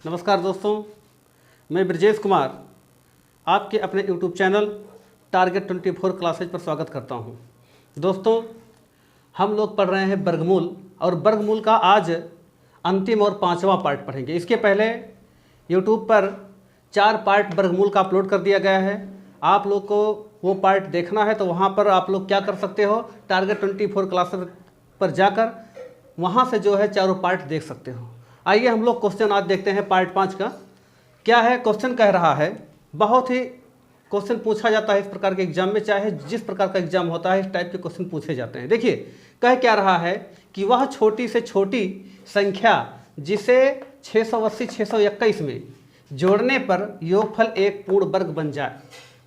नमस्कार दोस्तों, मैं ब्रजेश कुमार आपके अपने YouTube चैनल टारगेट 24 क्लासेज पर स्वागत करता हूं। दोस्तों, हम लोग पढ़ रहे हैं वर्गमूल और वर्गमूल का आज अंतिम और 5वां पार्ट पढ़ेंगे। इसके पहले YouTube पर 4 पार्ट वर्गमूल का अपलोड कर दिया गया है। आप लोग को वो पार्ट देखना है तो वहाँ पर आप लोग क्या कर सकते हो, टारगेट 24 क्लासेज पर जाकर वहाँ से जो है चारों पार्ट देख सकते हो। आइए हम लोग क्वेश्चन आज देखते हैं पार्ट 5 का। क्या है क्वेश्चन कह रहा है, बहुत ही क्वेश्चन पूछा जाता है इस प्रकार के एग्जाम में, चाहे जिस प्रकार का एग्जाम होता है इस टाइप के क्वेश्चन पूछे जाते हैं। देखिए कह क्या रहा है कि वह छोटी से छोटी संख्या जिसे 680 621 में जोड़ने पर योगफल एक पूर्ण वर्ग बन जाए।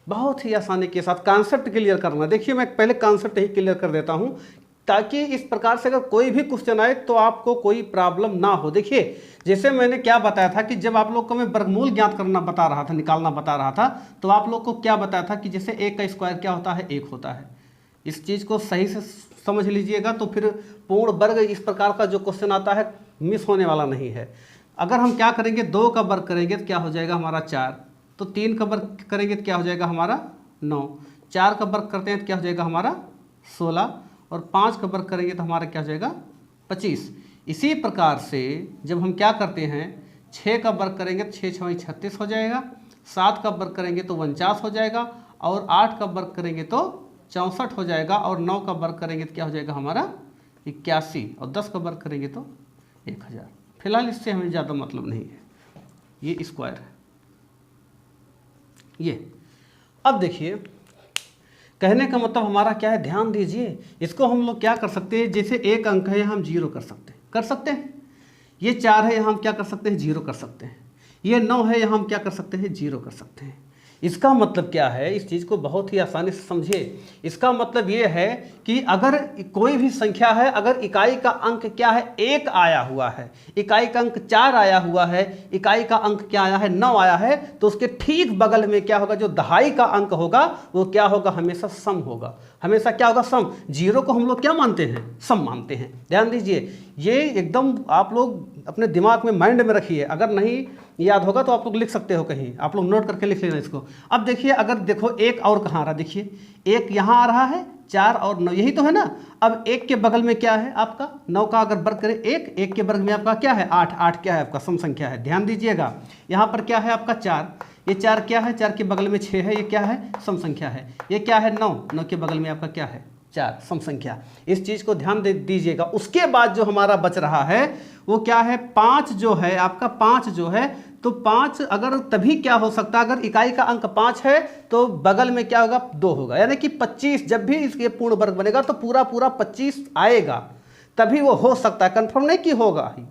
बहुत ही आसानी के साथ कॉन्सेप्ट क्लियर करना। देखिए मैं पहले कॉन्सेप्ट ही क्लियर कर देता हूँ ताकि इस प्रकार से अगर कोई भी क्वेश्चन आए तो आपको कोई प्रॉब्लम ना हो। देखिए जैसे मैंने क्या बताया था कि जब आप लोग को मैं वर्गमूल ज्ञात करना बता रहा था, निकालना बता रहा था, तो आप लोग को क्या बताया था कि जैसे 1 का स्क्वायर क्या होता है, 1 होता है। इस चीज़ को सही से समझ लीजिएगा तो फिर पूर्ण वर्ग इस प्रकार का जो क्वेश्चन आता है मिस होने वाला नहीं है। अगर हम क्या करेंगे, 2 का वर्ग करेंगे तो क्या हो जाएगा हमारा 4, तो 3 का वर्ग करेंगे तो क्या हो जाएगा हमारा 9, 4 का वर्ग करते हैं तो क्या हो जाएगा हमारा 16 और 5 का वर्ग करेंगे तो हमारा क्या हो जाएगा 25। इसी प्रकार से जब हम क्या करते हैं, 6 का वर्ग करेंगे तो 6 6 36 हो जाएगा, 7 का वर्ग करेंगे तो 49 हो जाएगा और 8 का वर्ग करेंगे तो 64 हो जाएगा और 9 का वर्ग करेंगे तो क्या हो जाएगा हमारा 81 और 10 का वर्ग करेंगे तो 1000। फिलहाल इससे हमें ज़्यादा मतलब नहीं है, ये स्क्वायर है ये। अब देखिए कहने का मतलब हमारा क्या है, ध्यान दीजिए। इसको हम लोग क्या कर सकते हैं, जैसे 1 अंक है हम 0 कर सकते हैं। ये 4 है यहाँ हम क्या कर सकते हैं, 0 कर सकते हैं। ये 9 है यहाँ हम क्या कर सकते हैं, 0 कर सकते हैं। इसका मतलब क्या है, इस चीज़ को बहुत ही आसानी से समझिए। इसका मतलब ये है कि अगर कोई भी संख्या है, अगर इकाई का अंक क्या है 1 आया हुआ है, इकाई का अंक 4 आया हुआ है, इकाई का अंक क्या आया है 9 आया है, तो उसके ठीक बगल में क्या होगा, जो दहाई का अंक होगा वो क्या होगा, हमेशा सम होगा। हमेशा क्या होगा, सम। 0 को हम लोग क्या मानते हैं, सम मानते हैं। ध्यान दीजिए, ये एकदम आप लोग अपने दिमाग में, माइंड में रखिए। अगर नहीं याद होगा तो आप लोग लिख सकते हो, कहीं आप लोग नोट करके लिख लेना इसको। अब देखिए, अगर देखो 1 और कहाँ आ रहा, देखिए 1 यहाँ आ रहा है, 4 और 9 यही तो है ना। अब 1 के बगल में क्या है आपका, 9 का अगर वर्ग करें 1 के वर्ग में आपका क्या है 8, 8 क्या है आपका सम संख्या है। ध्यान दीजिएगा, यहाँ पर क्या है आपका 4, ये 4 क्या है, 4 के बगल में 6 है, ये क्या है सम संख्या है। ये क्या है 9, 9 के बगल में आपका क्या है 4, सम संख्या। इस चीज़ को ध्यान दे दीजिएगा। उसके बाद जो हमारा बच रहा है वो क्या है, 5 जो है आपका, 5 जो है, तो 5 अगर तभी क्या हो सकता है, अगर इकाई का अंक 5 है तो बगल में क्या होगा 2 होगा, यानी कि 25। जब भी इसके पूर्ण वर्ग बनेगा तो पूरा 25 आएगा, तभी वो हो सकता है। कंफर्म नहीं कि होगा ही,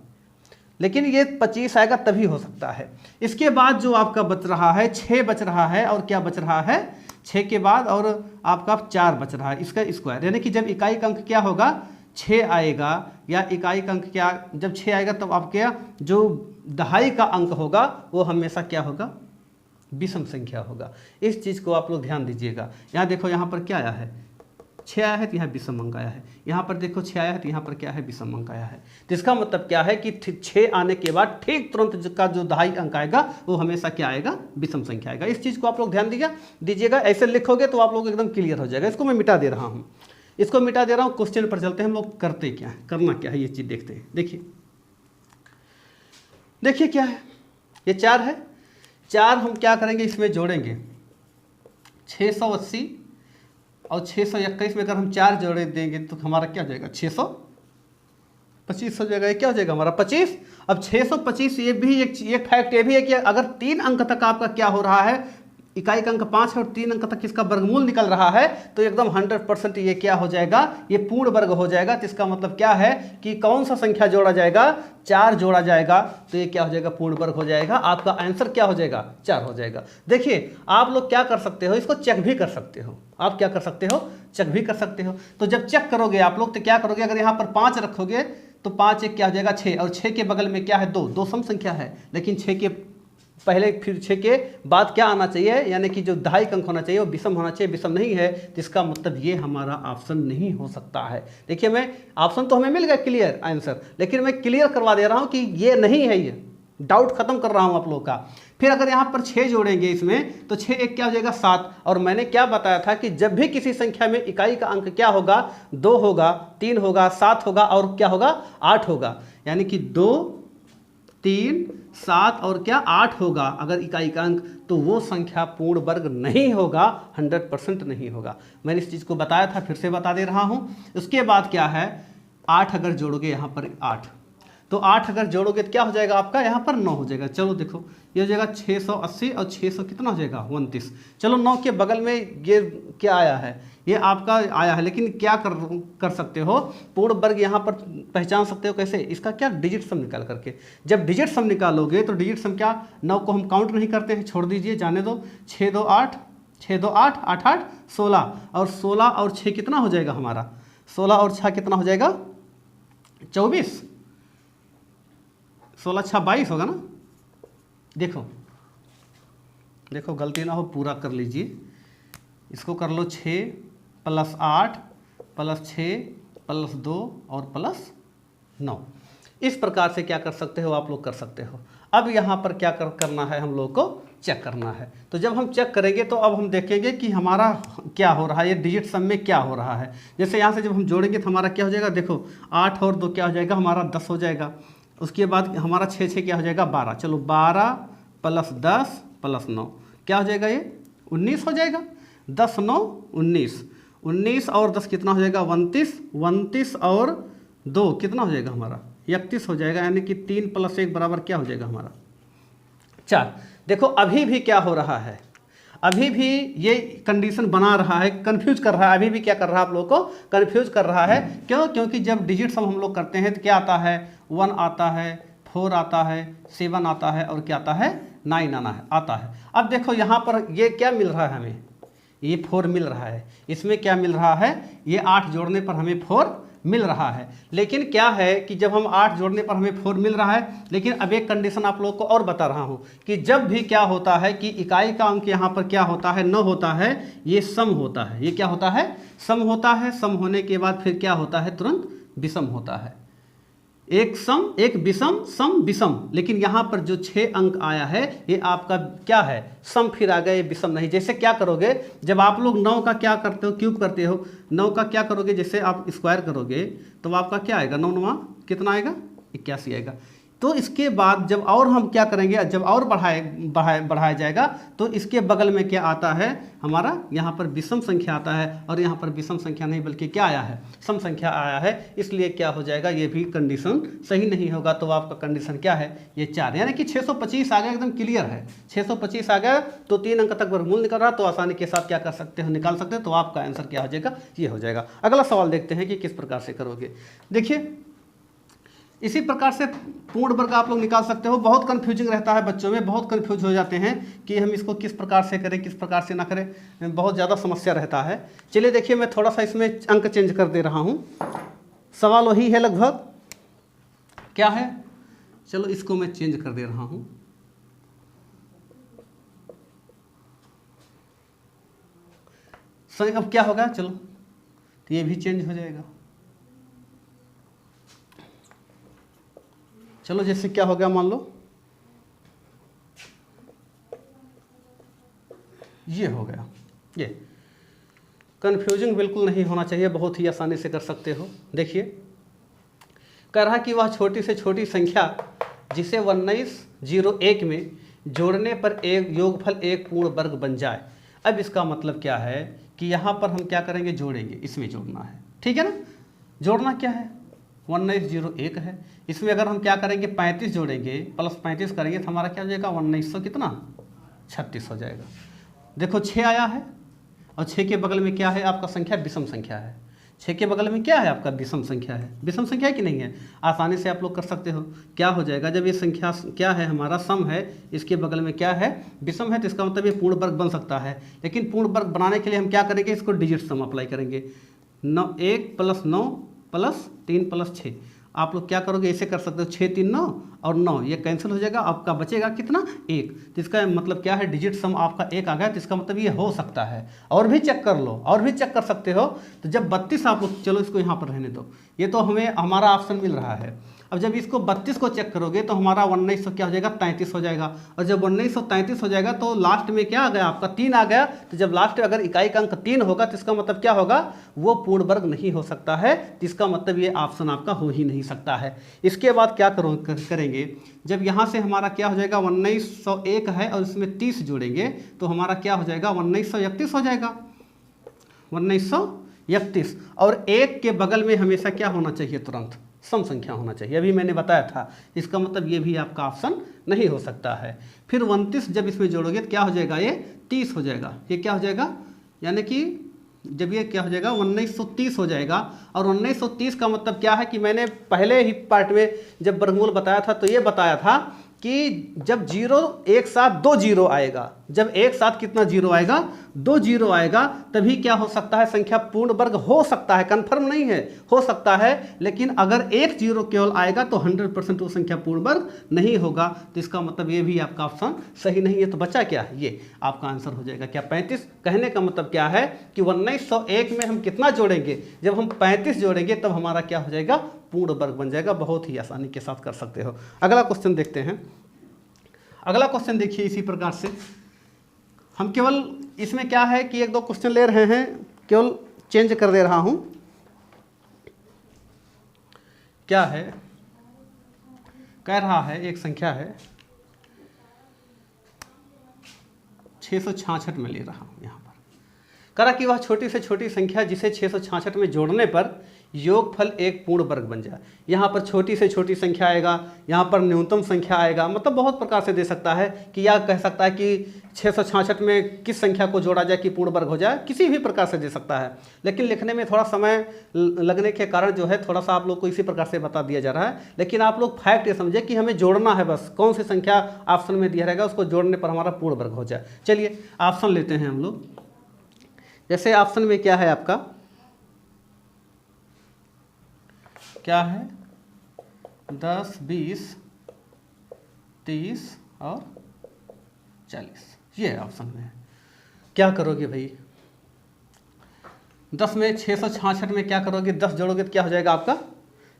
लेकिन ये 25 आएगा तभी हो सकता है। इसके बाद जो आपका बच रहा है 6 बच रहा है, और क्या बच रहा है 6 के बाद और आपका 4 बच रहा है, इसका स्क्वायर। यानी कि जब इकाई का अंक क्या होगा 6 आएगा, या इकाई का अंक क्या जब 6 आएगा तब आपके जो दहाई का अंक होगा वो हमेशा क्या होगा, विषम संख्या होगा। इस चीज़ को आप लोग ध्यान दीजिएगा। यहाँ देखो, यहाँ पर क्या आया है 6 आया है तो यहाँ विषम अंक आया है, यहाँ पर देखो 6 आया है तो यहाँ पर क्या है विषम अंक आया है। तो इसका मतलब क्या है कि 6 आने के बाद ठीक तुरंत का जो दहाई अंक आएगा वो हमेशा क्या आएगा, विषम संख्या आएगा। इस चीज़ को आप लोग ध्यान दीजिएगा। ऐसे लिखोगे तो आप लोग एकदम क्लियर हो जाएगा। इसको मैं मिटा दे रहा हूँ, इसको मिटा दे रहा हूँ। क्वेश्चन पर चलते हैं, हम लोग करते क्या है, करना क्या है ये चीज़ देखते हैं। देखिए क्या है, ये 4 है, 4 हम क्या करेंगे इसमें जोड़ेंगे, 680 और 621 में अगर हम 4 जोड़े देंगे तो हमारा क्या हो जाएगा 625 हो जाएगा। ये क्या हो जाएगा हमारा 25। अब 625, ये भी एक फैक्ट ये भी है कि अगर 3 अंक तक आपका क्या हो रहा है, इकाई का अंक 5 है और 3 अंक तक इसका वर्गमूल निकल रहा है, तो एकदम 100% ये क्या हो जाएगा, ये पूर्ण वर्ग हो जाएगा। तो इसका मतलब क्या है कि कौन सा संख्या जोड़ा जाएगा, 4 जोड़ा जाएगा, तो ये क्या हो जाएगा, पूर्ण वर्ग हो जाएगा। आपका आंसर क्या हो जाएगा, 4 हो जाएगा। देखिए आप लोग क्या कर सकते हो, इसको चेक भी कर सकते हो। आप क्या कर सकते हो, चेक भी कर सकते हो। तो जब चेक करोगे आप लोग तो क्या करोगे, अगर यहाँ पर 5 रखोगे तो 5 एक क्या हो जाएगा 6, और 6 के बगल में क्या है 2, 2 सम संख्या है, लेकिन 6 के पहले फिर 6 के बाद क्या आना चाहिए, यानी कि जो दहाई अंक होना चाहिए वो विषम होना चाहिए। विषम नहीं है तो इसका मतलब ये हमारा ऑप्शन नहीं हो सकता है। देखिए मैं ऑप्शन तो हमें मिल गया क्लियर आंसर, लेकिन मैं क्लियर करवा दे रहा हूँ कि ये नहीं है, ये डाउट खत्म कर रहा हूं आप लोगों का। फिर अगर यहाँ पर 6 जोड़ेंगे इसमें तो 6 एक क्या हो जाएगा 7। और मैंने क्या बताया था कि जब भी किसी संख्या में इकाई का अंक क्या होगा 2 होगा, 3 होगा, 7 होगा और क्या होगा 8 होगा। यानी कि 2, 3, 7 और क्या 8 होगा अगर इकाई का अंक, तो वो संख्या पूर्ण वर्ग नहीं होगा, 100% नहीं होगा। मैंने इस चीज़ को बताया था, फिर से बता दे रहा हूँ। उसके बाद क्या है 8 अगर जोड़ोगे यहाँ पर 8, तो 8 अगर जोड़ोगे तो क्या हो जाएगा आपका यहाँ पर 9 हो जाएगा। चलो देखो ये हो जाएगा 680 और 600 कितना हो जाएगा 29। चलो 9 के बगल में ये क्या आया है, ये आपका आया है, लेकिन क्या कर सकते हो पूर्ण वर्ग यहाँ पर पहचान सकते हो कैसे, इसका क्या डिजिट सम निकाल करके। जब डिजिट सम निकालोगे तो डिजिट सम क्या 9 को हम काउंट नहीं करते हैं, छोड़ दीजिए जाने दो। 6 2 8, 6 2 8, 8 8 16 और 16 और 6 कितना हो जाएगा हमारा, 16 और 6 कितना हो जाएगा 24, 16 6 22 होगा ना। देखो देखो गलती ना हो पूरा कर लीजिए, इसको कर लो 6 + 8 + 6 + 2 और +9। इस प्रकार से क्या कर सकते हो आप लोग कर सकते हो। अब यहाँ पर क्या करना है हम लोग को चेक करना है। तो जब हम चेक करेंगे तो अब हम देखेंगे कि हमारा क्या हो रहा है, ये डिजिट सम में क्या हो रहा है। जैसे यहाँ से जब हम जोड़ेंगे तो हमारा क्या हो जाएगा, देखो 8 और 2 क्या हो जाएगा हमारा 10 हो जाएगा। उसके बाद हमारा 6 6 क्या हो जाएगा 12। चलो 12 + 10 + 9 क्या हो जाएगा, ये 19 हो जाएगा। 10 9 19, 19 और 10 कितना हो जाएगा 29, 29 और 2 कितना हो जाएगा हमारा 31 हो जाएगा। यानी कि 3 + 1 बराबर क्या हो जाएगा हमारा 4। देखो अभी भी क्या हो रहा है, अभी भी ये कंडीशन बना रहा है, कंफ्यूज कर रहा है, अभी भी क्या कर रहा है आप लोगों को कंफ्यूज कर रहा है। क्यों? क्योंकि जब डिजिट सम हम लोग करते हैं तो क्या आता है 1 आता है, 4 आता है, 7 आता है और क्या आता है 9 आता है। अब देखो यहाँ पर ये क्या मिल रहा है हमें, ये 4 मिल रहा है। इसमें क्या मिल रहा है, ये 8 जोड़ने पर हमें 4 मिल रहा है। लेकिन क्या है कि जब हम 8 जोड़ने पर हमें 4 मिल रहा है, लेकिन अब एक कंडीशन आप लोगों को और बता रहा हूं कि जब भी क्या होता है कि इकाई का अंक यहाँ पर क्या होता है न होता है, ये सम होता है। ये क्या होता है सम होता है। सम होने के बाद फिर क्या होता है तुरंत विषम होता है। एक सम एक विषम, सम विषम। लेकिन यहाँ पर जो 6 अंक आया है ये आपका क्या है सम, फिर आ गया ये विषम नहीं। जैसे क्या करोगे जब आप लोग 9 का क्या करते हो क्यूब करते हो, 9 का क्या करोगे जैसे आप स्क्वायर करोगे तो आपका क्या आएगा 9 9 कितना आएगा 81 आएगा। तो इसके बाद जब और हम क्या करेंगे, जब और बढ़ाया जाएगा तो इसके बगल में क्या आता है हमारा यहाँ पर विषम संख्या आता है। और यहाँ पर विषम संख्या नहीं बल्कि क्या आया है सम संख्या आया है। इसलिए क्या हो जाएगा ये भी कंडीशन सही नहीं होगा। तो आपका कंडीशन क्या है ये 4, यानी कि 625 आ गया, एकदम क्लियर है 625 आ गया। तो 3 अंक तक वर्गमूल निकल रहा, तो आसानी के साथ क्या कर सकते हो निकाल सकते हो। तो आपका आंसर क्या हो जाएगा ये हो जाएगा। अगला सवाल देखते हैं कि किस प्रकार से करोगे। देखिए इसी प्रकार से पूर्ण वर्ग आप लोग निकाल सकते हो। बहुत कंफ्यूजिंग रहता है बच्चों में, बहुत कंफ्यूज हो जाते हैं कि हम इसको किस प्रकार से करें किस प्रकार से ना करें, बहुत ज़्यादा समस्या रहता है। चलिए देखिए मैं थोड़ा सा इसमें अंक चेंज कर दे रहा हूँ। सवाल वही है लगभग, क्या है चलो इसको मैं चेंज कर दे रहा हूँ। सही अब क्या होगा, चलो तो ये भी चेंज हो जाएगा। चलो जैसे क्या हो गया मान लो ये हो गया। ये कन्फ्यूजिंग बिल्कुल नहीं होना चाहिए, बहुत ही आसानी से कर सकते हो। देखिए कह रहा कि वह छोटी से छोटी संख्या जिसे 1901 में जोड़ने पर एक योगफल एक पूर्ण वर्ग बन जाए। अब इसका मतलब क्या है कि यहाँ पर हम क्या करेंगे जोड़ेंगे, इसमें जोड़ना है, ठीक है ना। जोड़ना क्या है 1901 है, इसमें अगर हम क्या करेंगे 35 जोड़ेंगे प्लस 35 करेंगे तो हमारा क्या हो जाएगा 1900 कितना 36 हो जाएगा। देखो 6 आया है और 6 के बगल में क्या है आपका संख्या विषम संख्या है। 6 के बगल में क्या है आपका विषम संख्या है। विषम संख्या है कि नहीं है, आसानी से आप लोग कर सकते हो। क्या हो जाएगा जब ये संख्या क्या है हमारा सम है, इसके बगल में क्या है विषम है, तो इसका मतलब ये पूर्ण वर्ग बन सकता है। लेकिन पूर्ण वर्ग बनाने के लिए हम क्या करेंगे, इसको डिजिट सम अप्लाई करेंगे। 1 + 9 + 3 + 6 आप लोग क्या करोगे ऐसे कर सकते हो 6 3 9 और 9 ये कैंसिल हो जाएगा, आपका बचेगा कितना 1। तो इसका मतलब क्या है डिजिट सम आपका 1 आ गया। तो इसका मतलब ये हो सकता है। और भी चेक कर लो, और भी चेक कर सकते हो। तो जब 32 आप लोग, चलो इसको यहाँ पर रहने दो, ये तो हमें हमारा ऑप्शन मिल रहा है। अब जब इसको 32 को चेक करोगे तो हमारा 1900 क्या हो जाएगा 33 हो जाएगा, और जब 1933 हो जाएगा तो लास्ट में क्या आ गया आपका 3 आ गया। तो जब लास्ट में अगर इकाई का अंक 3 होगा तो इसका मतलब क्या होगा, वो पूर्ण वर्ग नहीं हो सकता है, तो इसका मतलब ये ऑप्शन आपका हो ही नहीं सकता है। इसके बाद क्या करेंगे, जब यहाँ से हमारा क्या हो जाएगा 1901 है और इसमें 30 जोड़ेंगे तो हमारा क्या हो जाएगा 1931 हो जाएगा, 1931। और एक के बगल में हमेशा क्या होना चाहिए, तुरंत सम संख्या होना चाहिए, अभी मैंने बताया था। इसका मतलब ये भी आपका ऑप्शन नहीं हो सकता है। फिर 29 जब इसमें जोड़ोगे तो क्या हो जाएगा, ये 30 हो जाएगा, ये क्या हो जाएगा, यानी कि जब ये क्या हो जाएगा 1930 हो जाएगा। और 1930 का मतलब क्या है कि मैंने पहले ही पार्ट में जब वर्गमूल बताया था तो ये बताया था कि जब जीरो एक साथ 2 जीरो आएगा, जब एक साथ कितना जीरो आएगा, 2 जीरो आएगा, तभी क्या हो सकता है, संख्या पूर्ण वर्ग हो सकता है, कंफर्म नहीं है, हो सकता है। लेकिन अगर एक जीरो केवल आएगा तो 100% वो संख्या पूर्ण वर्ग नहीं होगा। तो इसका मतलब ये भी आपका ऑप्शन सही नहीं है। तो बचा क्या है, ये आपका आंसर हो जाएगा क्या 35। कहने का मतलब क्या है कि 1901 में हम कितना जोड़ेंगे, जब हम 35 जोड़ेंगे तब हमारा क्या हो जाएगा, पूर्ण वर्ग बन जाएगा। बहुत ही आसानी के साथ कर सकते हो। अगला क्वेश्चन देखते हैं। अगला क्वेश्चन देखिए इसी प्रकार से, हम केवल इसमें क्या है कि 1-2 क्वेश्चन ले रहे हैं, केवल चेंज कर दे रहा हूं। क्या है, कह रहा है एक संख्या है 666 में ले रहा हूं। यहां पर कह रहा कि वह छोटी से छोटी संख्या जिसे 666 में जोड़ने पर योगफल एक पूर्ण वर्ग बन जाए। यहाँ पर छोटी से छोटी संख्या आएगा, यहाँ पर न्यूनतम संख्या आएगा, मतलब बहुत प्रकार से दे सकता है कि या कह सकता है कि 666 में किस संख्या को जोड़ा जाए कि पूर्ण वर्ग हो जाए, किसी भी प्रकार से दे सकता है। लेकिन लिखने में थोड़ा समय लगने के कारण जो है थोड़ा सा आप लोग को इसी प्रकार से बता दिया जा रहा है। लेकिन आप लोग फैक्ट ये समझे कि हमें जोड़ना है, बस कौन सी संख्या ऑप्शन में दिया रहेगा उसको जोड़ने पर हमारा पूर्ण वर्ग हो जाए। चलिए ऑप्शन लेते हैं हम लोग। जैसे ऑप्शन में क्या है आपका, क्या है 10, 20, 30 और 40, ये ऑप्शन में है। क्या करोगे भाई, 10 में 666 में क्या करोगे, 10 जोड़ोगे तो क्या हो जाएगा आपका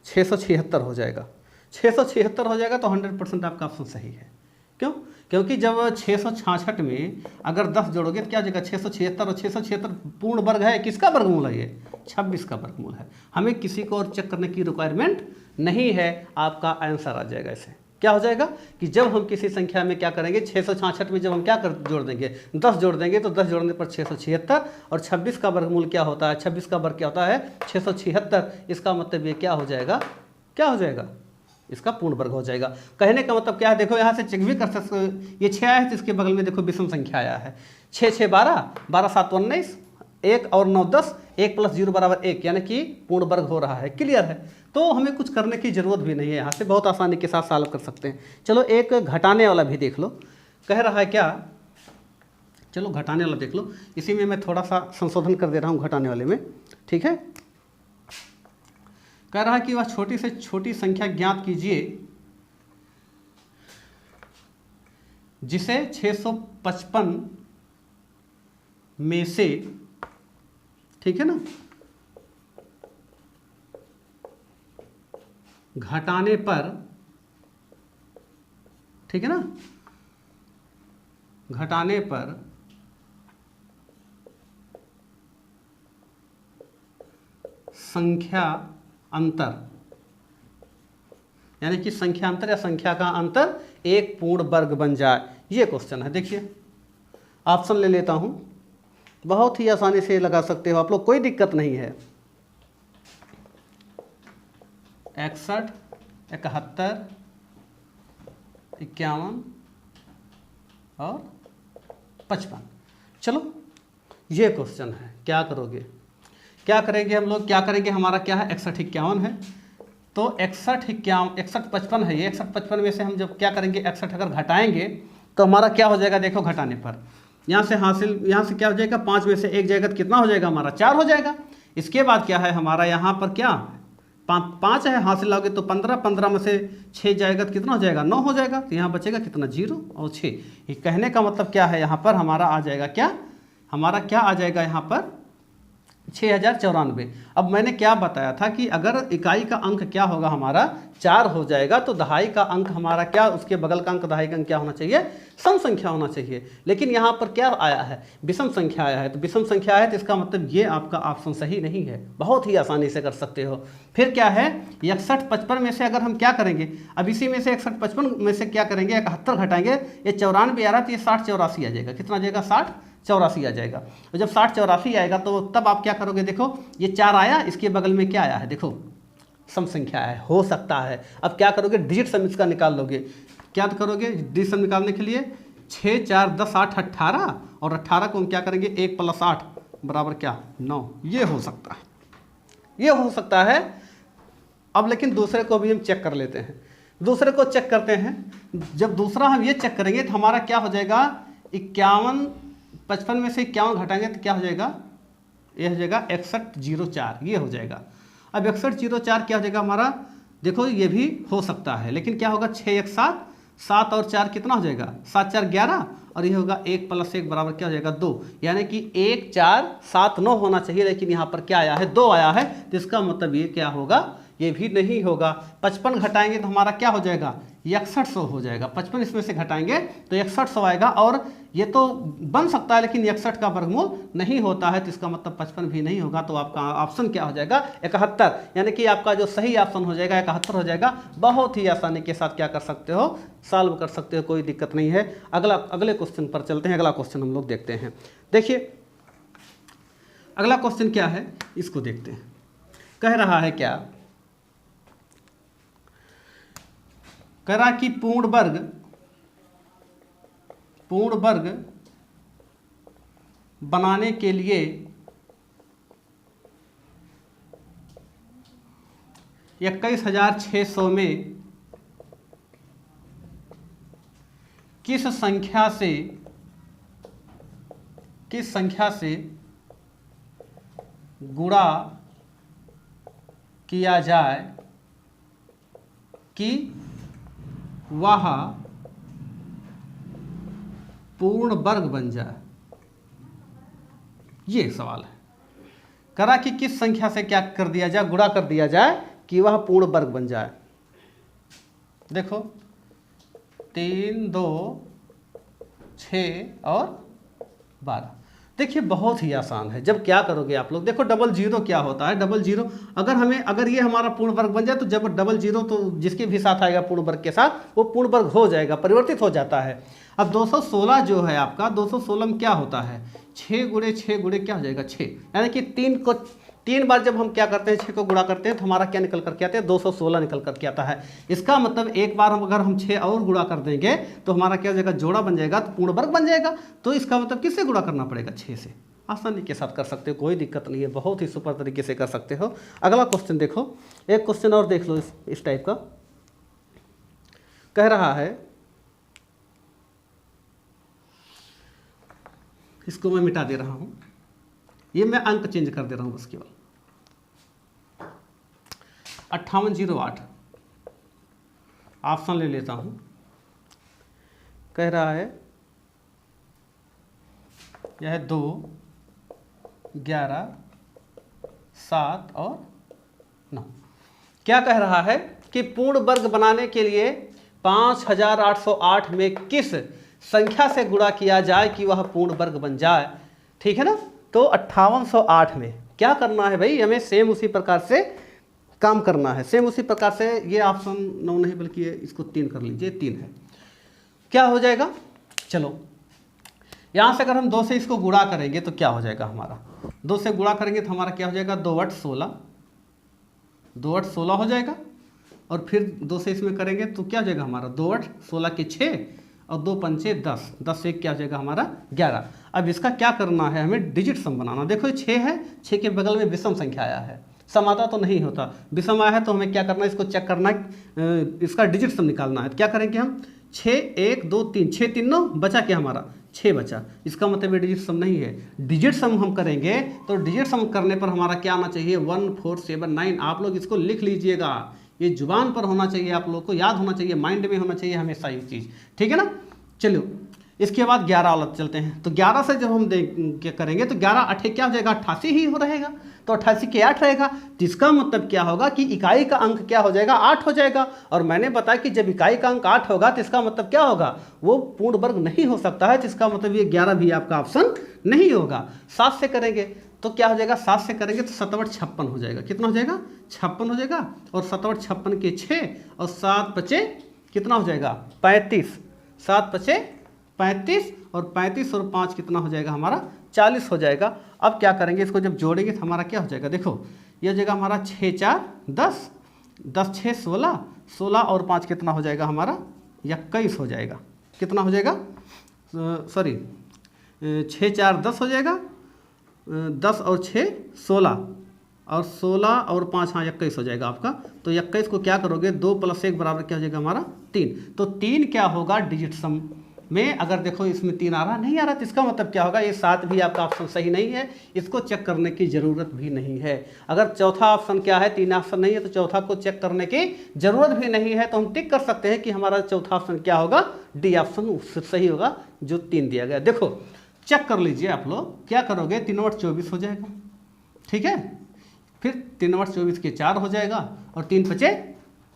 676 हो जाएगा। 676 हो जाएगा तो 100% आपका ऑप्शन सही है। क्यों, क्योंकि जब 666 में अगर 10 जोड़ोगे तो क्या हो जाएगा 676, और 676 पूर्ण वर्ग है, किसका वर्गमूल है, ये 26 का वर्गमूल है। हमें किसी को और चेक करने की रिक्वायरमेंट नहीं है, आपका आंसर आ जाएगा। ऐसे क्या हो जाएगा कि जब हम किसी संख्या में क्या करेंगे 666 में जब हम क्या जोड़ देंगे 10 जोड़ देंगे तो 10 जोड़ने पर 676, और 26 का वर्गमूल क्या होता है, 26 का वर्ग क्या होता है 676। इसका मतलब ये क्या हो जाएगा, क्या हो जाएगा, इसका पूर्ण वर्ग हो जाएगा। कहने का मतलब क्या है, देखो यहाँ से चेक भी कर सकते हो, ये 6 आया है तो इसके बगल में देखो विषम संख्या आया है 6 6 12, 12 7 19, 1 और 9 10, 1 + 0 = 1, यानी कि पूर्ण वर्ग हो रहा है। क्लियर है, तो हमें कुछ करने की जरूरत भी नहीं है, यहाँ से बहुत आसानी के साथ सॉल्व कर सकते हैं। चलो एक घटाने वाला भी देख लो, कह रहा है क्या, चलो घटाने वाला देख लो। इसी में मैं थोड़ा सा संशोधन कर दे रहा हूँ घटाने वाले में, ठीक है। कह रहा है कि वह छोटी से छोटी संख्या ज्ञात कीजिए जिसे 655 में से, ठीक है ना, घटाने पर, ठीक है ना, घटाने पर संख्या अंतर, यानी कि संख्या अंतर या संख्या का अंतर एक पूर्ण वर्ग बन जाए, ये क्वेश्चन है। देखिए ऑप्शन ले लेता हूं, बहुत ही आसानी से लगा सकते हो आप लोग, कोई दिक्कत नहीं है। 61, 71, 51 और 55। चलो ये क्वेश्चन है, क्या करोगे, क्या करेंगे हम लोग, क्या करेंगे, हमारा क्या है 61 51 है, तो 61 51 61 55 है, ये 61 55 में से हम जब क्या करेंगे 61 अगर घटाएंगे तो हमारा क्या हो जाएगा, देखो घटाने पर यहाँ से हासिल, यहाँ से क्या हो जाएगा 5 में से 1 जाएगा तो कितना हो जाएगा हमारा 4 हो जाएगा। इसके बाद क्या है हमारा यहाँ पर क्या 5 है, हासिल लाओगे तो 15, 15 में से 6 जाएगा तो कितना हो जाएगा 9 हो जाएगा, तो यहाँ बचेगा कितना 0 और 6। ये कहने का मतलब क्या है, यहाँ पर हमारा आ जाएगा क्या, हमारा क्या आ जाएगा यहाँ पर 6094। अब मैंने क्या बताया था कि अगर इकाई का अंक क्या होगा हमारा 4 हो जाएगा तो दहाई का अंक हमारा क्या, उसके बगल का अंक दहाई का अंक क्या होना चाहिए, सम संख्या होना चाहिए। लेकिन यहाँ पर क्या आया है, विषम संख्या आया है। तो विषम संख्या है तो इसका मतलब ये आपका ऑप्शन सही नहीं है। बहुत ही आसानी से कर सकते हो। फिर क्या है, 61 55 में से अगर हम क्या करेंगे, अब इसी में से 61 55 में से क्या करेंगे, 71 घटाएंगे, ये 94 आ रहा है तो ये 60 84 आ जाएगा। कितना आ जाएगा, 60 84 आ जाएगा। और जब 60 84 आएगा तो तब आप क्या करोगे, देखो ये 4 आया, इसके बगल में क्या आया है, देखो सम संख्या है, हो सकता है। अब क्या करोगे, डिजिट सम इसका निकाल लोगे। क्या करोगे डिजिट सम निकालने के लिए, 6 4 10 8 18, और 18 को हम क्या करेंगे, 1 + 8 बराबर क्या, 9। ये हो सकता है, ये हो सकता है। अब लेकिन दूसरे को भी हम चेक कर लेते हैं। दूसरे को चेक करते हैं। जब दूसरा हम ये चेक करेंगे तो हमारा क्या हो जाएगा, 51 55 में से 51 घटाएंगे तो क्या हो जाएगा, ये हो जाएगा 6104, ये हो जाएगा। अब 6104 क्या हो जाएगा हमारा, देखो ये भी हो सकता है, लेकिन क्या होगा, 6 1 7, 7 और 4 कितना हो जाएगा, 7 4 11, और ये होगा 1 + 1 बराबर क्या हो जाएगा, 2। यानी कि 1 4 7 9 होना चाहिए, लेकिन यहाँ पर क्या आया है, 2 आया है। तो इसका मतलब ये क्या होगा, ये भी नहीं होगा। 55 घटाएंगे तो हमारा क्या हो जाएगा, 6100 हो जाएगा। 55 इसमें से घटाएंगे तो 6100 आएगा, और ये तो बन सकता है लेकिन 61 का वर्गमूल नहीं होता है, तो इसका मतलब 55 भी नहीं होगा। तो आपका ऑप्शन क्या हो जाएगा, 71। यानी कि आपका जो सही ऑप्शन हो जाएगा 71 हो जाएगा। बहुत ही आसानी के साथ क्या कर सकते हो, सॉल्व कर सकते हो, कोई दिक्कत नहीं है। अगले क्वेश्चन पर चलते हैं। अगला क्वेश्चन हम लोग देखते हैं। देखिए अगला क्वेश्चन क्या है, इसको देखते हैं। कह रहा है क्या, कह रहा कि पूर्ण वर्ग बनाने के लिए 21,600 में किस संख्या से गुणा किया जाए कि वह पूर्ण वर्ग बन जाए। ये सवाल है। करा कि किस संख्या से क्या कर दिया जाए, गुणा कर दिया जाए कि वह पूर्ण वर्ग बन जाए। देखो 3 2 6 और 12। देखिए बहुत ही आसान है। जब क्या करोगे आप लोग, देखो 00 क्या होता है, 00 अगर ये हमारा पूर्ण वर्ग बन जाए तो जब 00 तो जिसके भी साथ आएगा पूर्ण वर्ग के साथ वो पूर्ण वर्ग हो जाएगा, परिवर्तित हो जाता है। अब 216 जो है आपका, 216 में क्या होता है, 6 × 6 × क्या हो जाएगा, 6। यानी कि 3 बार जब हम क्या करते हैं, 6 को गुणा करते हैं तो हमारा क्या निकल करके आता है, 216 निकल करके आता है। इसका मतलब एक बार अगर हम 6 और गुणा कर देंगे तो हमारा क्या हो जाएगा, जोड़ा बन जाएगा, तो पूर्ण वर्ग बन जाएगा। तो इसका मतलब किससे गुणा करना पड़ेगा, 6 से। आसानी के साथ कर सकते हो, कोई दिक्कत नहीं है, बहुत ही सुपर तरीके से कर सकते हो। अगला क्वेश्चन देखो, एक क्वेश्चन और देख लो इस टाइप का। कह रहा है, इसको मैं मिटा दे रहा हूं, ये मैं अंक चेंज कर दे रहा हूं बस केवल। 5808 ऑप्शन ले लेता हूं। कह रहा है यह 2 11 7 और 9। क्या कह रहा है कि पूर्ण वर्ग बनाने के लिए 5808 में किस संख्या से गुणा किया जाए कि वह पूर्ण वर्ग बन जाए। ठीक है ना। तो 5808 में क्या करना है भाई, हमें सेम उसी प्रकार से काम करना है। सेम उसी प्रकार से ये ऑप्शन 9 नहीं बल्कि इसको 3 कर लीजिए, 3 है। क्या हो जाएगा, चलो यहाँ से अगर हम 2 से इसको गुणा करेंगे तो क्या हो जाएगा हमारा, 2 से गुणा करेंगे तो हमारा क्या हो जाएगा, 2 8 16, 2 8 16 हो जाएगा। और फिर 2 से इसमें करेंगे तो क्या हो जाएगा हमारा, 2 8 16 के 6 और 2 पंचे 10, 10 से क्या हो जाएगा हमारा 11। अब इसका क्या करना है, हमें डिजिट सम बनाना। देखो 6 है, 6 के बगल में विषम संख्या आया है, सम आता तो नहीं होता, विषम आया है तो हमें क्या करना है, इसको चेक करना है, इसका डिजिट सम निकालना है। तो क्या करेंगे हम, 6 1 2 3, 6 3 9, बचा क्या हमारा 6 बचा। इसका मतलब ये डिजिट सम नहीं है। डिजिट सम हम करेंगे तो डिजिट सम करने पर हमारा क्या आना चाहिए, 1479। आप लोग इसको लिख लीजिएगा, ये जुबान पर होना चाहिए, आप लोग को याद होना चाहिए, माइंड में होना चाहिए हमेशा ये चीज़। ठीक है ना। चलो इसके बाद 11 वाला चलते हैं। तो 11 से जब हम क्या करेंगे तो 11 8 क्या हो जाएगा, 88 ही हो रहेगा। तो 88 के 8 रहेगा। तो इसका मतलब क्या होगा कि इकाई का अंक क्या हो जाएगा, 8 हो जाएगा। और मैंने बताया कि जब इकाई का अंक 8 होगा तो इसका मतलब क्या होगा, वो पूर्ण वर्ग नहीं हो सकता है। तो इसका मतलब ये 11 भी आपका ऑप्शन नहीं होगा। 7 से करेंगे तो क्या हो जाएगा, 7 से करेंगे तो 7 56 हो जाएगा। कितना हो जाएगा, 56 हो जाएगा। और 7 56 के 6 और 7 बचे कितना हो जाएगा, 35। 7 बचे 35 और 35 और 5 कितना हो जाएगा हमारा, 40 हो जाएगा। अब क्या करेंगे, इसको जब जोड़ेंगे तो हमारा क्या हो जाएगा, देखो ये हो जाएगा हमारा 6 4 10, 10 6 16, 16 और 5 कितना हो जाएगा हमारा 21 हो जाएगा। कितना हो जाएगा, सॉरी 6 4 10 हो जाएगा, 10 और 6 16 और 16 और 5 हाँ 21 हो जाएगा आपका। तो 21 को क्या करोगे, 2 + 1 बराबर क्या हो जाएगा हमारा 3। तो 3 क्या होगा डिजिट सम में, अगर देखो इसमें 3 आ रहा नहीं आ रहा, तो इसका मतलब क्या होगा, ये 7 भी आपका ऑप्शन सही नहीं है। इसको चेक करने की ज़रूरत भी नहीं है। अगर चौथा ऑप्शन क्या है, 3 ऑप्शन नहीं है, तो चौथा को चेक करने की ज़रूरत भी नहीं है। तो हम टिक कर सकते हैं कि हमारा चौथा ऑप्शन क्या होगा, डी ऑप्शन उससे सही होगा जो 3 दिया गया। देखो चेक कर लीजिए आप लोग, क्या करोगे, 3 × 24 हो जाएगा, ठीक है। फिर 3 × 24 के 4 हो जाएगा और 3 बचे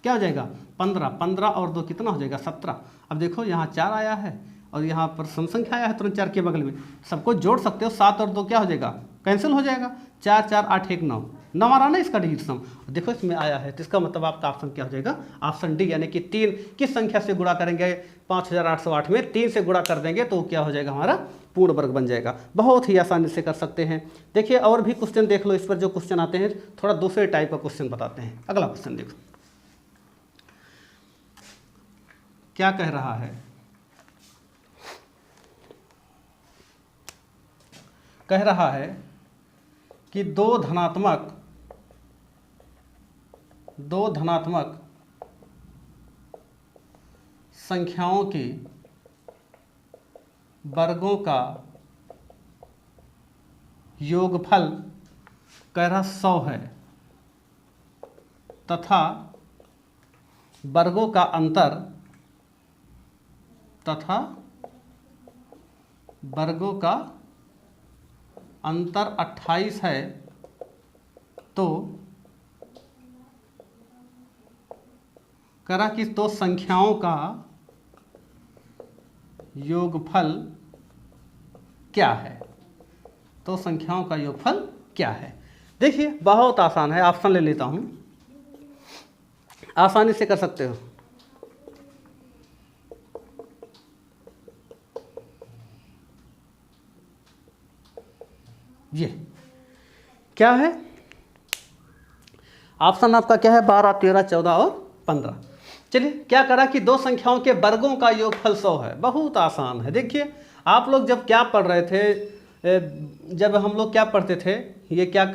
क्या हो जाएगा 15, 15 और 2 कितना हो जाएगा 17। अब देखो यहाँ 4 आया है और यहाँ पर सम संख्या आया है तुरंत 4 के बगल में, सबको जोड़ सकते हो। 7 और 2 क्या हो जाएगा, कैंसिल हो जाएगा। 4 4 8 1 9, 9 आ रहा ना इसका डिजिट सम, देखो इसमें आया है। तो इसका मतलब आपका ऑप्शन क्या हो जाएगा, ऑप्शन डी, यानी कि 3 किस संख्या से गुणा करेंगे, 5808 में 3 से गुणा कर देंगे तो क्या हो जाएगा हमारा पूर्ण वर्ग बन जाएगा। बहुत ही आसानी से कर सकते हैं। देखिए और भी क्वेश्चन देख लो, इस पर जो क्वेश्चन आते हैं थोड़ा दूसरे टाइप का क्वेश्चन बताते हैं। अगला क्वेश्चन देखो क्या कह रहा है, कह रहा है कि दो धनात्मक संख्याओं के वर्गों का योगफल कह रहा 100 है तथा वर्गों का अंतर 28 है। तो कह रहा कि दो संख्याओं का योगफल क्या है, तो संख्याओं का योगफल क्या है। देखिए बहुत आसान है, ऑप्शन ले लेता हूं, आसानी से कर सकते हो। ये क्या है, ऑप्शन आपका क्या है, 12 13 14 और 15। चलिए क्या करा कि दो संख्याओं के वर्गों का योगफल 100 है। बहुत आसान है। देखिए आप लोग जब क्या पढ़ रहे थे, जब हम लोग क्या पढ़ते थे, ये क्या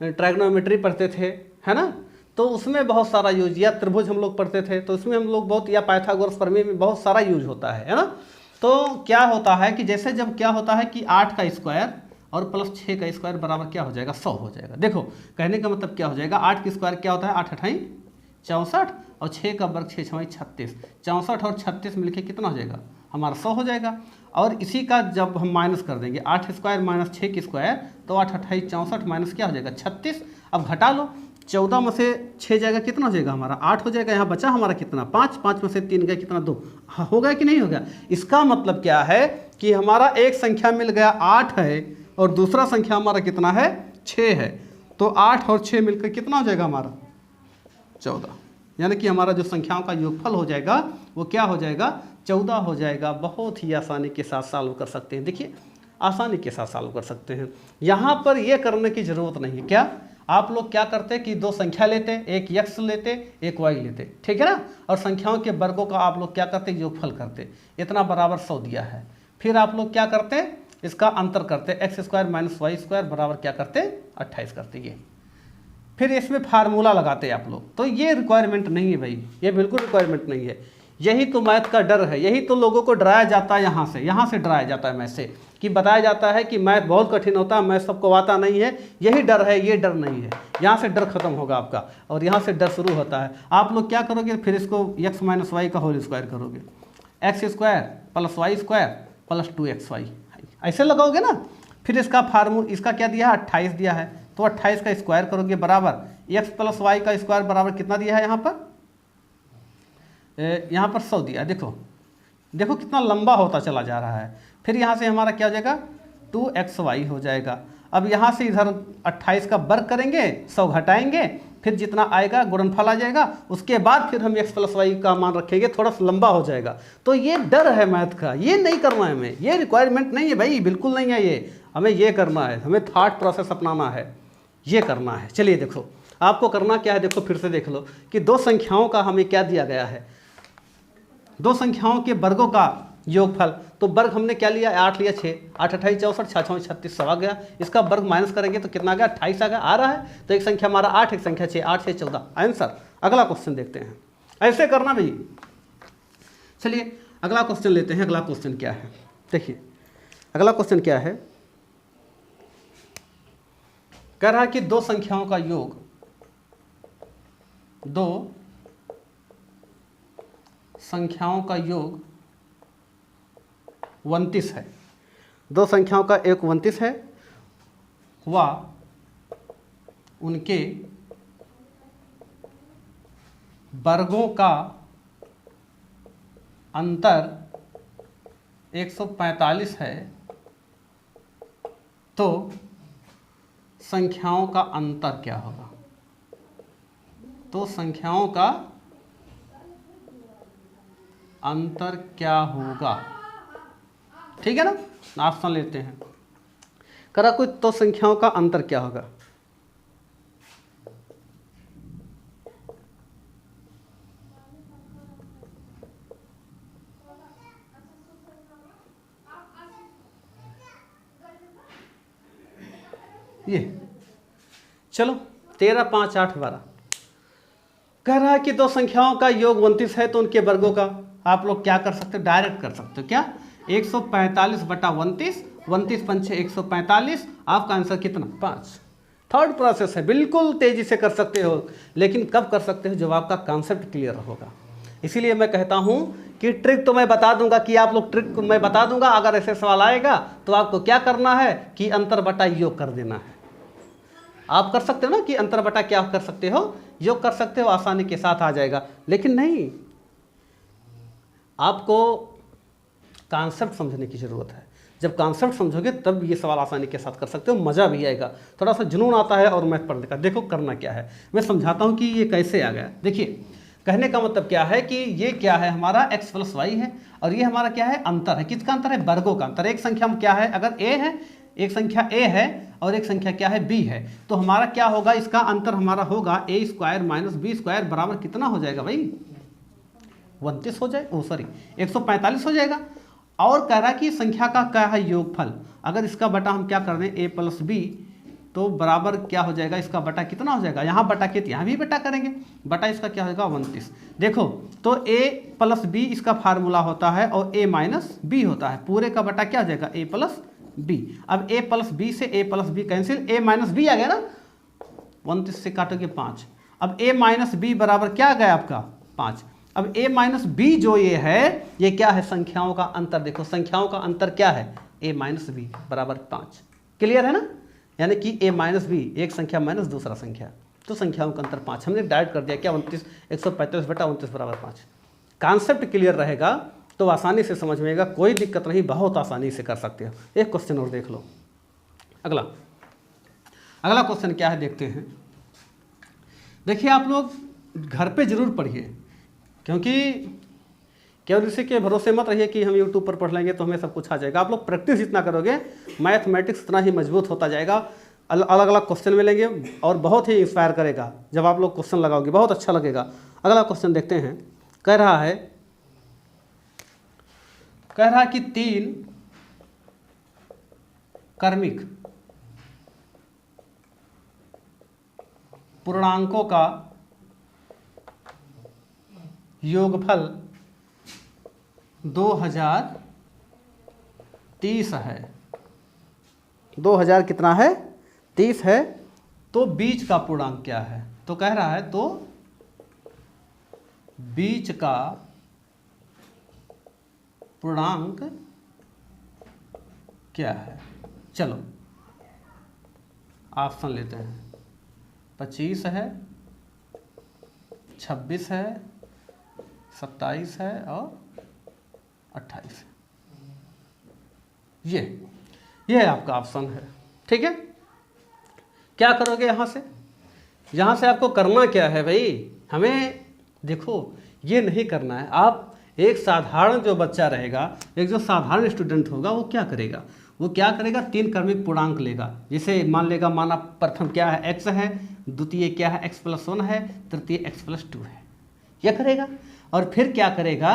ट्राइगोनोमेट्री पढ़ते थे, है ना, तो उसमें बहुत सारा यूज, या त्रिभुज हम लोग पढ़ते थे तो उसमें हम लोग बहुत, या पाइथागोरस प्रमेय में बहुत सारा यूज होता है ना। तो क्या होता है कि जैसे जब क्या होता है कि 8 का स्क्वायर और प्लस 6 का स्क्वायर बराबर क्या हो जाएगा 100 हो जाएगा। देखो कहने का मतलब क्या हो जाएगा, 8 का स्क्वायर क्या होता है 8 8 64 और 6 का वर्ग 6 6 36, 64 और 36 मिलके कितना हो जाएगा हमारा 100 हो जाएगा। और इसी का जब हम माइनस कर देंगे 8 स्क्वायर माइनस 6 की स्क्वायर, तो 8 8 64 माइनस क्या हो जाएगा 36। अब घटा लो, 14 में से 6 जाएगा कितना हो जाएगा हमारा 8 हो जाएगा। यहाँ बचा हमारा कितना 5, 5 में से 3 गया कितना 2, हो गया कि नहीं हो गया। इसका मतलब क्या है कि हमारा एक संख्या मिल गया 8 है और दूसरा संख्या हमारा कितना है 6 है। तो 8 और 6 मिलकर कितना हो जाएगा हमारा 14, यानी कि हमारा जो संख्याओं का योगफल हो जाएगा वो क्या हो जाएगा 14 हो जाएगा। बहुत ही आसानी के साथ सॉल्व कर सकते हैं। देखिए आसानी के साथ सॉल्व कर सकते हैं। यहाँ पर ये करने की ज़रूरत नहीं है। क्या आप लोग क्या करते कि दो संख्या लेते, एक x लेते एक y लेते, ठीक है ना, और संख्याओं के वर्गों का आप लोग क्या करते योगफल करते, इतना बराबर 100 दिया है। फिर आप लोग क्या करते इसका अंतर करते, x square minus y square बराबर क्या करते 28 करते। ये फिर इसमें फार्मूला लगाते आप लोग। तो ये रिक्वायरमेंट नहीं है भाई, ये बिल्कुल रिक्वायरमेंट नहीं है। यही तो मैथ का डर है, यही तो लोगों को डराया जाता है। यहाँ से डराया जाता है मैथ से, कि बताया जाता है कि मैथ बहुत कठिन होता है, मैथ सबको आता नहीं है। यही डर है, ये डर नहीं है। यहाँ से डर खत्म होगा आपका और यहाँ से डर शुरू होता है। आप लोग क्या करोगे फिर इसको x माइनस वाई का होल स्क्वायर करोगे, x square plus y square plus 2xy ऐसे लगाओगे ना। फिर इसका फार्मूला, इसका क्या दिया है 28 दिया है, तो 28 का स्क्वायर करोगे बराबर x प्लस वाई का स्क्वायर बराबर कितना दिया है यहाँ पर 100 दिया है। देखो देखो कितना लंबा होता चला जा रहा है। फिर यहाँ से हमारा क्या हो जाएगा 2xy हो जाएगा। अब यहाँ से इधर 28 का वर्ग करेंगे, 100 घटाएंगे, फिर जितना आएगा गुणनफल आ जाएगा, उसके बाद फिर हम x प्लस वाई का मान रखेंगे, थोड़ा सा लंबा हो जाएगा। तो ये डर है मैथ का, ये नहीं करना है हमें, ये रिक्वायरमेंट नहीं है भाई, बिल्कुल नहीं है ये, हमें ये करना है, हमें थॉट प्रोसेस अपनाना है, ये करना है। चलिए देखो आपको करना क्या है, देखो फिर से देख लो कि दो संख्याओं का हमें क्या दिया गया है, दो संख्याओं के वर्गों का योगफल। तो वर्ग हमने क्या लिया 8 लिया 6, 8 28 64 6 6 36 100 आ गया। इसका वर्ग माइनस करेंगे तो कितना आ गया 28 आ गया, आ रहा है। तो एक संख्या हमारा 8, एक संख्या 6, 8 6 14 आंसर। अगला क्वेश्चन देखते हैं, ऐसे करना भाई। चलिए अगला क्वेश्चन लेते हैं। अगला क्वेश्चन क्या है, देखिए अगला क्वेश्चन क्या है, कह रहा है कि दो संख्याओं का योग, दो संख्याओं का योग 29 है, दो संख्याओं का एक 29 है, व उनके वर्गों का अंतर 145 है, तो संख्याओं का अंतर क्या होगा। तो संख्याओं का अंतर क्या होगा, ठीक है ना। ऑप्शन लेते हैं, करा कोई तो संख्याओं का अंतर क्या होगा। ये चलो 13 5 8 12 कह रहा है कि दो संख्याओं का योग 29 है, तो उनके वर्गों का आप लोग क्या कर सकते हो, डायरेक्ट कर सकते हो। क्या 145 बटा 29, 29 पंचे 145, आपका आंसर कितना 5। थर्ड प्रोसेस है, बिल्कुल तेजी से कर सकते हो, लेकिन कब कर सकते हो जब आपका कॉन्सेप्ट क्लियर होगा। इसीलिए मैं कहता हूं कि ट्रिक तो मैं बता दूंगा, कि आप लोग ट्रिक मैं बता दूंगा, अगर ऐसे सवाल आएगा तो आपको क्या करना है कि अंतर बटा योग कर देना है। आप कर सकते हो ना कि अंतर बटा क्या कर सकते हो, योग कर सकते हो, आसानी के साथ आ जाएगा। लेकिन नहीं, आपको कॉन्सेप्ट समझने की ज़रूरत है। जब कॉन्सेप्ट समझोगे तब ये सवाल आसानी के साथ कर सकते हो, मज़ा भी आएगा, थोड़ा सा जुनून आता है और मैथ पढ़ने का। देखो करना क्या है, मैं समझाता हूँ कि ये कैसे आ गया। देखिए कहने का मतलब क्या है कि ये क्या है, हमारा x प्लस वाई है, और ये हमारा क्या है अंतर है। किसका अंतर है, वर्गों का अंतर। एक संख्या में क्या है, अगर a है, एक संख्या a है और एक संख्या क्या है b है, तो हमारा क्या होगा, इसका अंतर हमारा होगा a square minus b square बराबर कितना हो जाएगा भाई 29 हो जाए, ओ सॉरी 145 हो जाएगा। और कह रहा है कि संख्या का क्या है योगफल, अगर इसका बटा हम क्या कर दें a प्लस बी, तो बराबर क्या हो जाएगा, इसका बटा कितना हो जाएगा, यहाँ बटा के यहाँ भी बटा करेंगे, बटा इसका क्या होगा 29। देखो तो a प्लस बी इसका फार्मूला होता है और a माइनस बी होता है, पूरे का बटा क्या हो जाएगा a प्लस बी। अब a प्लस बी से a plus B cancel, a minus B आ गया ना, 29 से काटोगे 5। अब a माइनस बी बराबर क्या आ गया आपका 5। अब a माइनस बी जो ये है, ये क्या है, संख्याओं का अंतर। देखो संख्याओं का अंतर क्या है, a माइनस बी बराबर 5। क्लियर है ना, यानी कि a माइनस बी, एक संख्या माइनस दूसरा संख्या, तो संख्याओं का अंतर 5। हमने डायरेक्ट कर दिया क्या 29, 145 बटा 29 बराबर 5। कॉन्सेप्ट क्लियर रहेगा तो आसानी से समझ में आएगा, कोई दिक्कत नहीं, बहुत आसानी से कर सकते हो। एक क्वेश्चन और देख लो। अगला क्वेश्चन क्या है देखते हैं। देखिए आप लोग घर पे जरूर पढ़िए, क्योंकि केवल इसी के भरोसे मत रहिए कि हम यूट्यूब पर पढ़ लेंगे तो हमें सब कुछ आ जाएगा। आप लोग प्रैक्टिस जितना करोगे मैथमेटिक्स उतना ही मजबूत होता जाएगा। अलग अलग क्वेश्चन मिलेंगे और बहुत ही इंस्पायर करेगा जब आप लोग क्वेश्चन लगाओगे, बहुत अच्छा लगेगा। अगला क्वेश्चन देखते हैं। कह रहा है कि 3 क्रमिक पूर्णांकों का योगफल 2030 है। 2000 कितना है 30 है, तो बीच का पूर्णांक क्या है। तो कह रहा है तो बीच का पूर्णांक क्या है। चलो ऑप्शन लेते हैं, 25 है, 26 है, 27 है और 28 है। ये आपका ऑप्शन है, ठीक है। क्या करोगे यहाँ से आपको करना क्या है भाई, हमें देखो ये नहीं करना है। आप एक साधारण जो बच्चा रहेगा, एक जो साधारण स्टूडेंट होगा, वो क्या करेगा, 3 क्रमिक पूर्णांक लेगा। जैसे मान लेगा, माना प्रथम क्या है, x है, द्वितीय क्या है, x+1 है, तृतीय x+2 है, यह करेगा। और फिर क्या करेगा,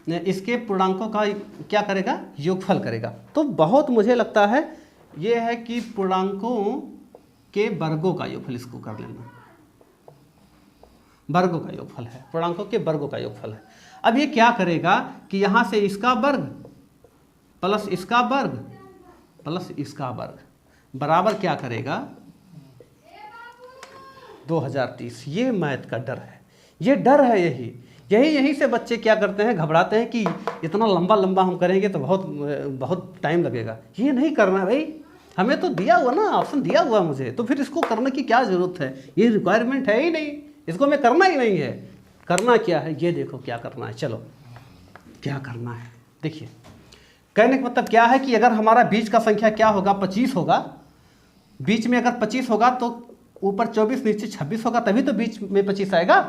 इसके पूर्णांकों का क्या करेगा, योगफल करेगा। तो बहुत मुझे लगता है ये है कि पूर्णांकों के वर्गों का योगफल, इसको कर लेना, वर्गों का योगफल है, पूर्णांकों के वर्गों का योगफल है। अब ये क्या करेगा कि यहाँ से इसका वर्ग प्लस इसका वर्ग प्लस इसका वर्ग बराबर क्या करेगा 2030। ये मैथ का डर है, ये डर है। यही से बच्चे क्या करते हैं, घबराते हैं कि इतना लंबा हम करेंगे तो बहुत टाइम लगेगा। ये नहीं करना भाई, हमें तो दिया हुआ ना, ऑप्शन दिया हुआ मुझे, तो फिर इसको करने की क्या ज़रूरत है, ये रिक्वायरमेंट है ही नहीं, इसको हमें करना ही नहीं है। करना क्या है, ये देखो क्या करना है। चलो क्या करना है, देखिए कहने का मतलब क्या है कि अगर हमारा बीच का संख्या क्या होगा, 25 होगा, बीच में अगर 25 होगा तो ऊपर 24 नीचे 26 होगा, तभी तो बीच में 25 आएगा।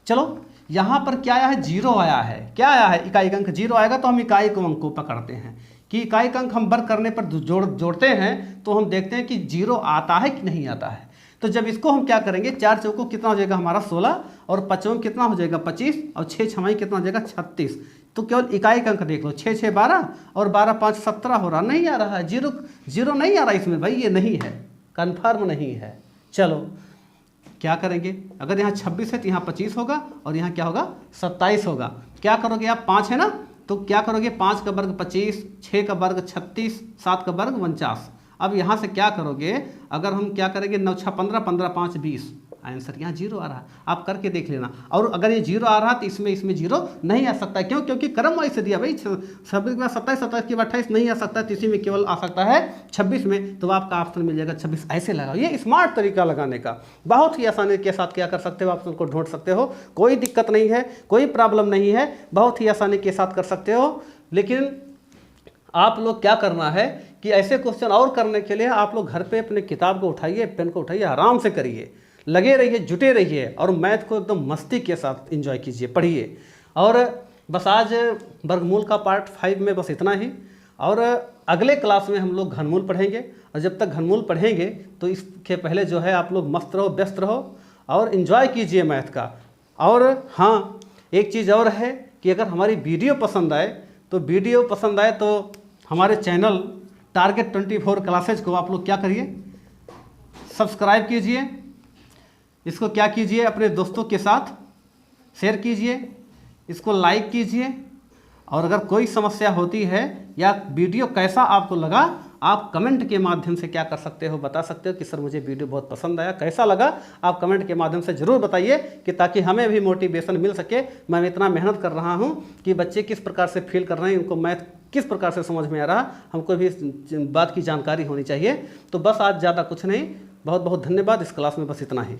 चलो यहाँ पर क्या आया है, 0 आया है। क्या आया है, इकाई अंक 0 आएगा, तो हम इकाई अंक को पकड़ते हैं कि इकाई अंक हम वर्ग करने पर जोड़ते हैं तो हम देखते हैं कि 0 आता है कि नहीं आता है। तो जब इसको हम क्या करेंगे, 4 चौको कितना हो जाएगा हमारा 16, और 5 कितना हो जाएगा 25, और 6 छमाई कितना हो जाएगा 36। तो केवल इकाई अंक देख लो, 6 6 12 और 12 5 17 हो रहा, नहीं आ रहा है, जीरो नहीं आ रहा इसमें भाई, ये नहीं है, कन्फर्म नहीं है। चलो क्या करेंगे, अगर यहाँ 26 है तो यहाँ 25 होगा, और यहाँ क्या होगा 27 होगा। क्या करोगे आप, 5 है ना, तो क्या करोगे, 5 का वर्ग 25, 6 का वर्ग 36, 7 का वर्ग 49। अब यहाँ से क्या करोगे, अगर हम क्या करेंगे, 9 6 15, 15 5 20, आंसर यहाँ 0 आ रहा है। आप करके देख लेना। और अगर ये 0 आ रहा तो इसमें 0 नहीं आ सकता, क्यों, क्योंकि क्रम वाइज से दिया भाई, 26 के बाद 27, 27 के बाद 28 नहीं आ सकता, तो इसी में केवल आ सकता है 26 में, तो आपका ऑप्शन मिल जाएगा 26। ऐसे लगाओ, ये स्मार्ट तरीका लगाने का, बहुत ही आसानी के साथ क्या कर सकते हो, ऑप्शन को ढूंढ सकते हो, कोई दिक्कत नहीं है, कोई प्रॉब्लम नहीं है, बहुत ही आसानी के साथ कर सकते हो। लेकिन आप लोग क्या करना है कि ऐसे क्वेश्चन और करने के लिए आप लोग घर पे अपने किताब को उठाइए, पेन को उठाइए, आराम से करिए, लगे रहिए, जुटे रहिए, और मैथ को एकदम मस्ती के साथ एंजॉय कीजिए, पढ़िए। और बस आज वर्गमूल का पार्ट 5 में बस इतना ही, और अगले क्लास में हम लोग घनमूल पढ़ेंगे। और जब तक घनमूल पढ़ेंगे तो इसके पहले जो है आप लोग मस्त रहो, व्यस्त रहो और एंजॉय कीजिए मैथ का। और हाँ, एक चीज़ और है कि अगर हमारी वीडियो पसंद आए तो हमारे चैनल टारगेट 24 क्लासेज को आप लोग क्या करिए, सब्सक्राइब कीजिए, इसको क्या कीजिए, अपने दोस्तों के साथ शेयर कीजिए, इसको लाइक कीजिए। और अगर कोई समस्या होती है या वीडियो कैसा आपको लगा, आप कमेंट के माध्यम से क्या कर सकते हो, बता सकते हो कि सर मुझे वीडियो बहुत पसंद आया, कैसा लगा। आप कमेंट के माध्यम से ज़रूर बताइए कि ताकि हमें भी मोटिवेशन मिल सके। मैं इतना मेहनत कर रहा हूँ कि बच्चे किस प्रकार से फील कर रहे हैं, उनको मैथ किस प्रकार से समझ में आ रहा, हमको भी इस बात की जानकारी होनी चाहिए। तो बस आज ज़्यादा कुछ नहीं, बहुत बहुत धन्यवाद। इस क्लास में बस इतना ही।